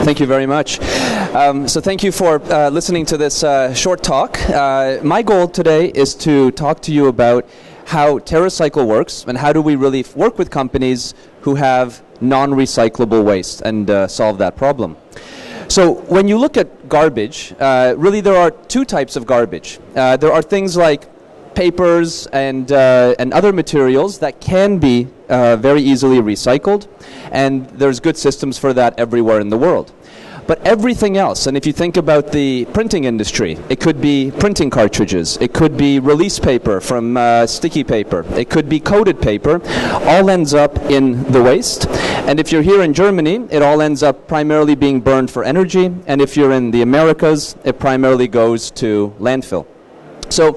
Thank you very much. So thank you for listening to this short talk. My goal today is to talk to you about how TerraCycle works and how do we really work with companies who have non-recyclable waste and solve that problem. So when you look at garbage, really there are two types of garbage. There are things like papers and other materials that can be very easily recycled, and there's good systems for that everywhere in the world. But everything else, and if you think about the printing industry, it could be printing cartridges, it could be release paper from sticky paper, it could be coated paper, all ends up in the waste. And if you're here in Germany, it all ends up primarily being burned for energy, and if you're in the Americas, it primarily goes to landfill. So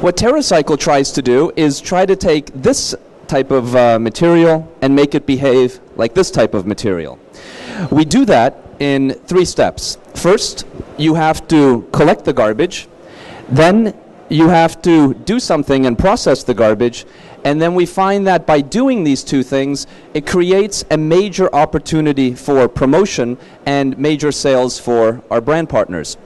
what TerraCycle tries to do is try to take this type of material and make it behave like this type of material. We do that in 3 steps. First, you have to collect the garbage, then you have to do something and process the garbage, and then we find that by doing these 2 things, it creates a major opportunity for promotion and major sales for our brand partners.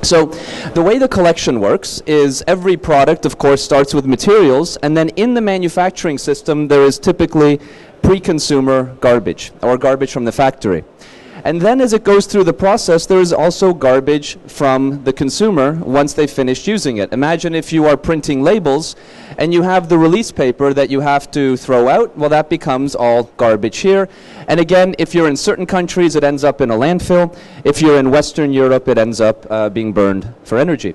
So the way the collection works is every product, of course, starts with materials, and then in the manufacturing system there is typically pre-consumer garbage, or garbage from the factory. And then as it goes through the process, there is also garbage from the consumer once they've finished using it. Imagine if you are printing labels and you have the release paper that you have to throw out. Well, that becomes all garbage here. And again, if you're in certain countries, it ends up in a landfill. If you're in Western Europe, it ends up being burned for energy.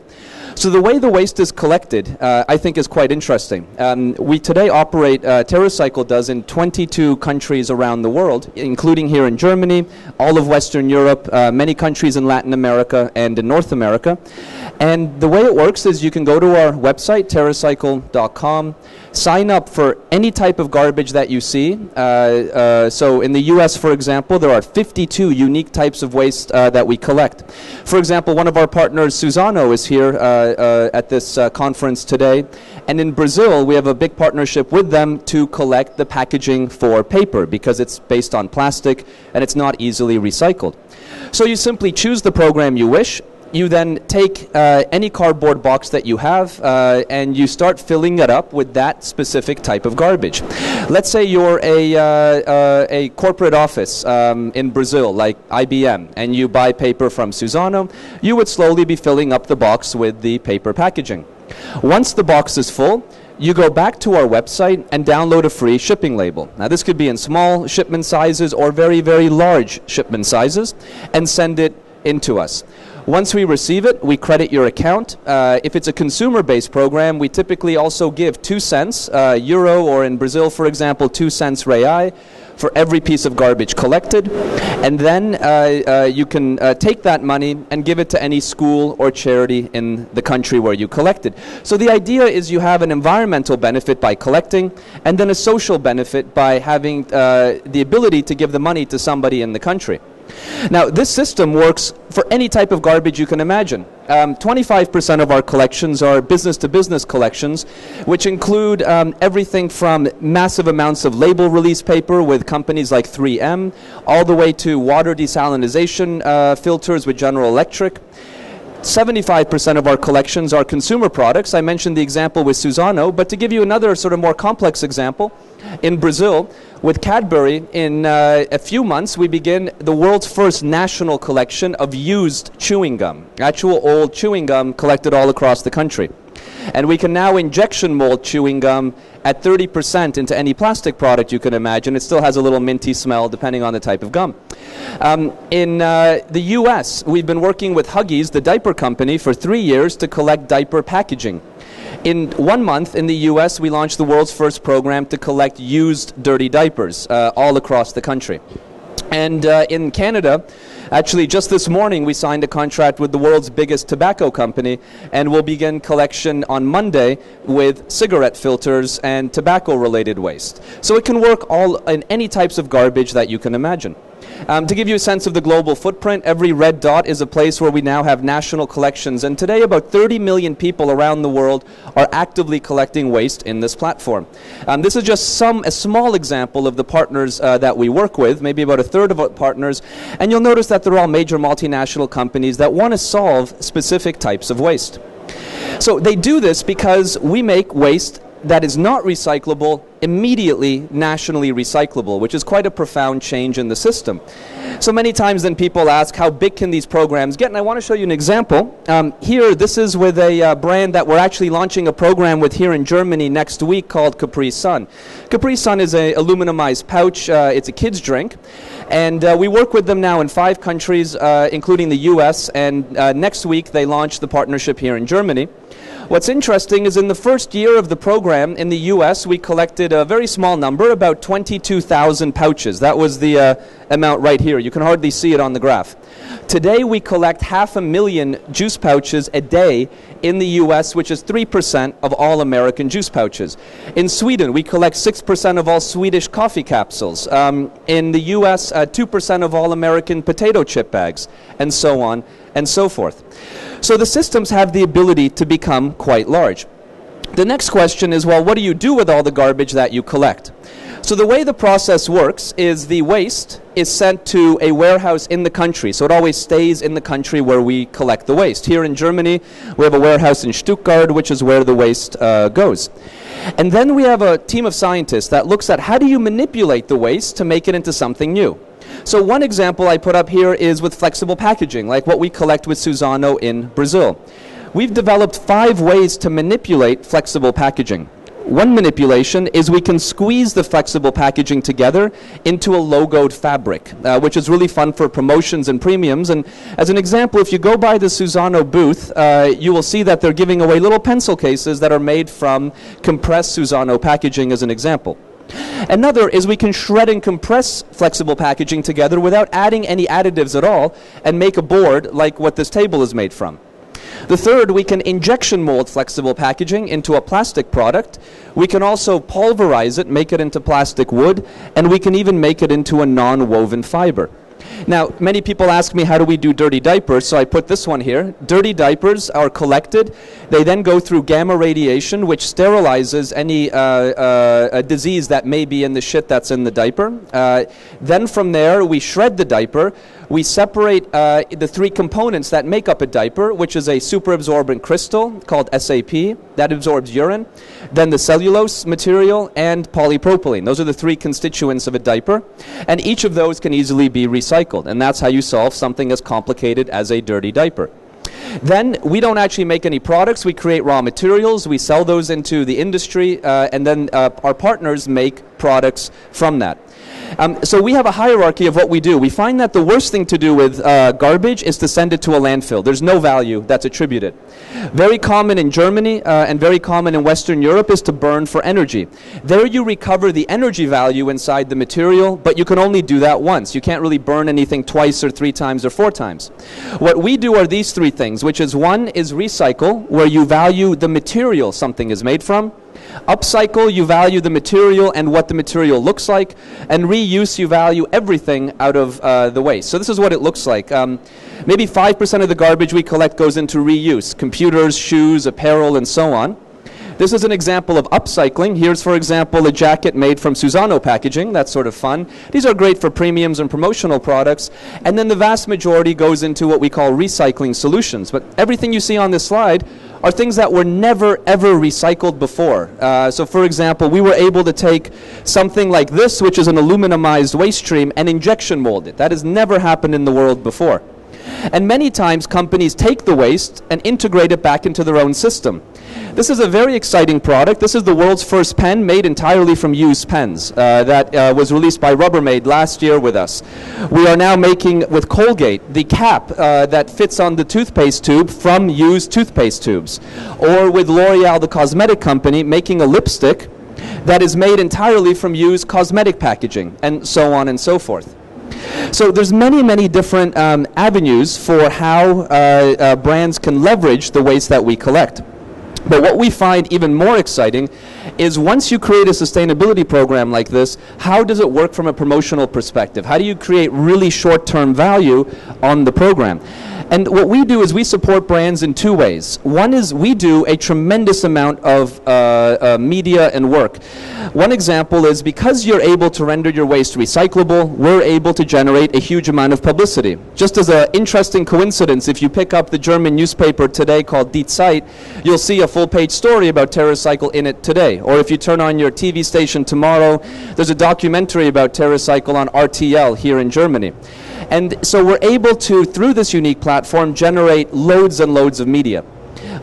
So the way the waste is collected, I think, is quite interesting. We today operate, TerraCycle does, in 22 countries around the world, including here in Germany, all of Western Europe, many countries in Latin America and in North America. And the way it works is you can go to our website, TerraCycle.com, sign up for any type of garbage that you see. So in the US, for example, there are 52 unique types of waste that we collect. For example, one of our partners, Suzano, is here at this conference today. And in Brazil, we have a big partnership with them to collect the packaging for paper because it's based on plastic and it's not easily recycled. So you simply choose the program you wish. You then take any cardboard box that you have and you start filling it up with that specific type of garbage. Let's say you're a corporate office in Brazil, like IBM, and you buy paper from Suzano. You would slowly be filling up the box with the paper packaging. Once the box is full, you go back to our website and download a free shipping label. Now this could be in small shipment sizes or very, very large shipment sizes, and send it into us. Once we receive it, we credit your account. If it's a consumer-based program, we typically also give 2 cents, euro, or in Brazil, for example, 2 cents real, for every piece of garbage collected. And then you can take that money and give it to any school or charity in the country where you collected. So the idea is you have an environmental benefit by collecting, and then a social benefit by having the ability to give the money to somebody in the country. Now, this system works for any type of garbage you can imagine. 25% of our collections are business-to-business collections, which include everything from massive amounts of label release paper with companies like 3M, all the way to water desalinization filters with General Electric. 75% of our collections are consumer products. I mentioned the example with Suzano, but to give you another sort of more complex example, in Brazil, with Cadbury, in a few months, we begin the world's first national collection of used chewing gum, actual old chewing gum collected all across the country. And we can now injection mold chewing gum at 30% into any plastic product you can imagine. It still has a little minty smell depending on the type of gum. In the US, we've been working with Huggies, the diaper company, for 3 years to collect diaper packaging. In 1 month in the US, we launched the world's first program to collect used dirty diapers all across the country. And in Canada, actually just this morning we signed a contract with the world's biggest tobacco company, and we'll begin collection on Monday with cigarette filters and tobacco related waste. So it can work all in any types of garbage that you can imagine. To give you a sense of the global footprint, every red dot is a place where we now have national collections, and today about 30 million people around the world are actively collecting waste in this platform. This is just a small example of the partners that we work with, maybe about a third of our partners, and you'll notice that they're all major multinational companies that want to solve specific types of waste. So they do this because we make waste that is not recyclable immediately nationally recyclable, which is quite a profound change in the system. So many times then people ask, how big can these programs get? And I want to show you an example. Here, this is with a brand that we're actually launching a program with here in Germany next week called Capri Sun. Capri Sun is an aluminumized pouch. It's a kid's drink. And we work with them now in 5 countries, including the US, and next week they launch the partnership here in Germany. What's interesting is in the first year of the program in the US, we collected a very small number, about 22,000 pouches. That was the amount right here. You can hardly see it on the graph. Today we collect 500,000 juice pouches a day in the US, which is 3% of all American juice pouches. In Sweden, we collect 6% of all Swedish coffee capsules. In the US, 2% of all American potato chip bags, and so on and so forth. So the systems have the ability to become quite large. The next question is, well, what do you do with all the garbage that you collect? So the way the process works is the waste is sent to a warehouse in the country. So it always stays in the country where we collect the waste. Here in Germany, we have a warehouse in Stuttgart, which is where the waste goes. And then we have a team of scientists that looks at how do you manipulate the waste to make it into something new. So one example I put up here is with flexible packaging, like what we collect with Suzano in Brazil. We've developed 5 ways to manipulate flexible packaging. One manipulation is we can squeeze the flexible packaging together into a logoed fabric, which is really fun for promotions and premiums. And as an example, if you go by the Suzano booth, you will see that they're giving away little pencil cases that are made from compressed Suzano packaging as an example. Another is we can shred and compress flexible packaging together without adding any additives at all and make a board like what this table is made from. The third, we can injection mold flexible packaging into a plastic product. We can also pulverize it, make it into plastic wood, and we can even make it into a non-woven fiber. Now, many people ask me, how do we do dirty diapers? So I put this one here. Dirty diapers are collected. They then go through gamma radiation, which sterilizes any a disease that may be in the shit that's in the diaper. Then from there, we shred the diaper. We separate the 3 components that make up a diaper, which is a superabsorbent crystal called SAP that absorbs urine, then the cellulose material, and polypropylene. Those are the 3 constituents of a diaper, and each of those can easily be recycled, and that's how you solve something as complicated as a dirty diaper. Then we don't actually make any products. We create raw materials. We sell those into the industry, and then our partners make products from that. So we have a hierarchy of what we do. We find that the worst thing to do with garbage is to send it to a landfill. There's no value that's attributed. Very common in Germany and very common in Western Europe is to burn for energy. There you recover the energy value inside the material, but you can only do that once. You can't really burn anything twice or 3 times or 4 times. What we do are these 3 things, which is one is recycle, where you value the material something is made from. Upcycle, you value the material and what the material looks like. And reuse, you value everything out of the waste. So this is what it looks like. Maybe 5% of the garbage we collect goes into reuse. Computers, shoes, apparel, and so on. This is an example of upcycling. Here's, for example, a jacket made from Suzano packaging. That's sort of fun. These are great for premiums and promotional products. And then the vast majority goes into what we call recycling solutions. But everything you see on this slide are things that were never, ever recycled before. So, for example, we were able to take something like this, which is an aluminumized waste stream, and injection mold it. That has never happened in the world before. And many times companies take the waste and integrate it back into their own system. This is a very exciting product. This is the world's first pen made entirely from used pens that was released by Rubbermaid last year with us. We are now making, with Colgate, the cap that fits on the toothpaste tube from used toothpaste tubes. Or with L'Oreal, the cosmetic company, making a lipstick that is made entirely from used cosmetic packaging, and so on and so forth. So there's many, many different avenues for how brands can leverage the waste that we collect. But what we find even more exciting is once you create a sustainability program like this, how does it work from a promotional perspective? How do you create really short-term value on the program? And what we do is we support brands in two ways. One is we do a tremendous amount of media and work. One example is because you're able to render your waste recyclable, we're able to generate a huge amount of publicity. Just as an interesting coincidence, if you pick up the German newspaper today called Die Zeit, you'll see a full-page story about TerraCycle in it today. Or if you turn on your TV station tomorrow, there's a documentary about TerraCycle on RTL here in Germany. And so we're able to, through this unique platform, generate loads and loads of media.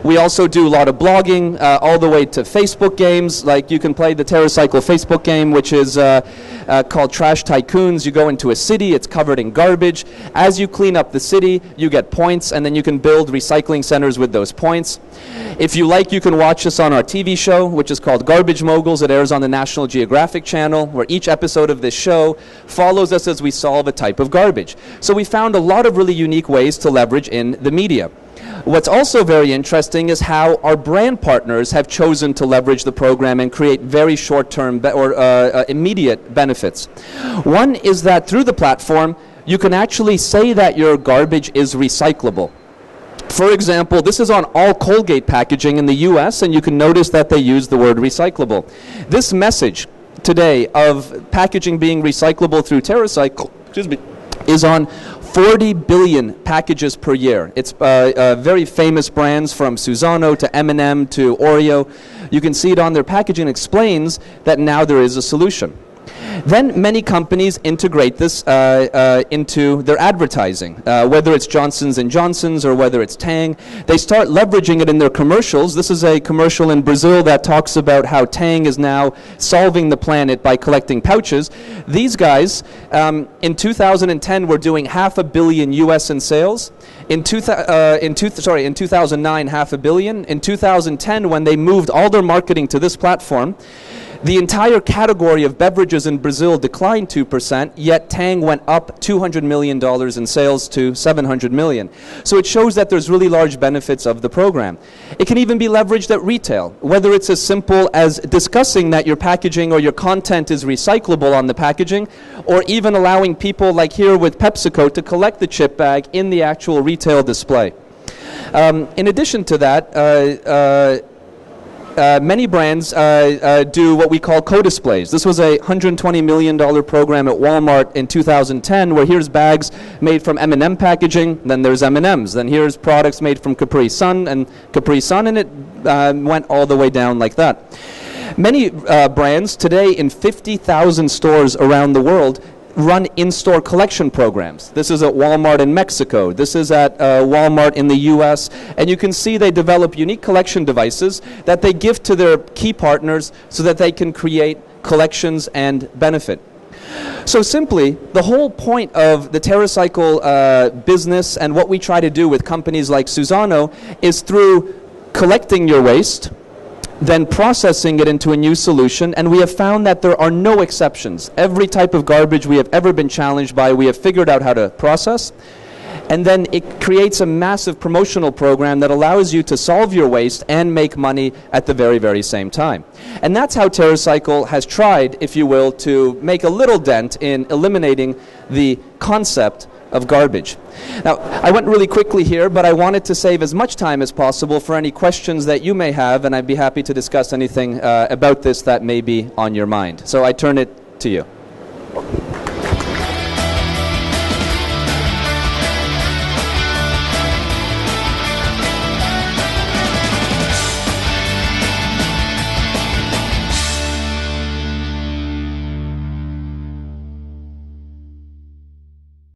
We also do a lot of blogging, all the way to Facebook games. Like you can play the TerraCycle Facebook game, which is called Trash Tycoons. You go into a city, it's covered in garbage. As you clean up the city, you get points, and then you can build recycling centers with those points. If you like, you can watch us on our TV show, which is called Garbage Moguls. It airs on the National Geographic Channel, where each episode of this show follows us as we solve a type of garbage. So we found a lot of really unique ways to leverage in the media. What's also very interesting is how our brand partners have chosen to leverage the program and create very short-term or immediate benefits. One is that through the platform, you can actually say that your garbage is recyclable. For example, this is on all Colgate packaging in the US, and you can notice that they use the word recyclable. This message today of packaging being recyclable through TerraCycle, is on 40 billion packages per year. It's very famous brands from Suzano to M&M to Oreo. You can see it on their packaging. Explains that now there is a solution. Then many companies integrate this into their advertising, whether it's Johnson's & Johnson's or whether it's Tang. They start leveraging it in their commercials. This is a commercial in Brazil that talks about how Tang is now solving the planet by collecting pouches. These guys, in 2010, were doing $500 million US in sales. In 2009, $500 million. In 2010, when they moved all their marketing to this platform, the entire category of beverages in Brazil declined 2%, yet Tang went up $200 million in sales to $700 million. So it shows that there's really large benefits of the program. It can even be leveraged at retail, whether it's as simple as discussing that your packaging or your content is recyclable on the packaging, or even allowing people, like here with PepsiCo, to collect the chip bag in the actual retail display. In addition to that, many brands do what we call co-displays. This was a $120 million program at Walmart in 2010, where here's bags made from M&M packaging, then there's M&Ms, then here's products made from Capri Sun, and it went all the way down like that. Many brands today in 50,000 stores around the world run in-store collection programs. This is at Walmart in Mexico. This is at Walmart in the US. And you can see they develop unique collection devices that they give to their key partners so that they can create collections and benefit. So simply, the whole point of the TerraCycle business and what we try to do with companies like Suzano is through collecting your waste, then processing it into a new solution, and we have found that there are no exceptions. Every type of garbage we have ever been challenged by, we have figured out how to process, and then it creates a massive promotional program that allows you to solve your waste and make money at the very, very same time. And that's how TerraCycle has tried, if you will, to make a little dent in eliminating the concept of garbage. Now, I went really quickly here, but I wanted to save as much time as possible for any questions that you may have, and I'd be happy to discuss anything about this that may be on your mind. So I turn it to you.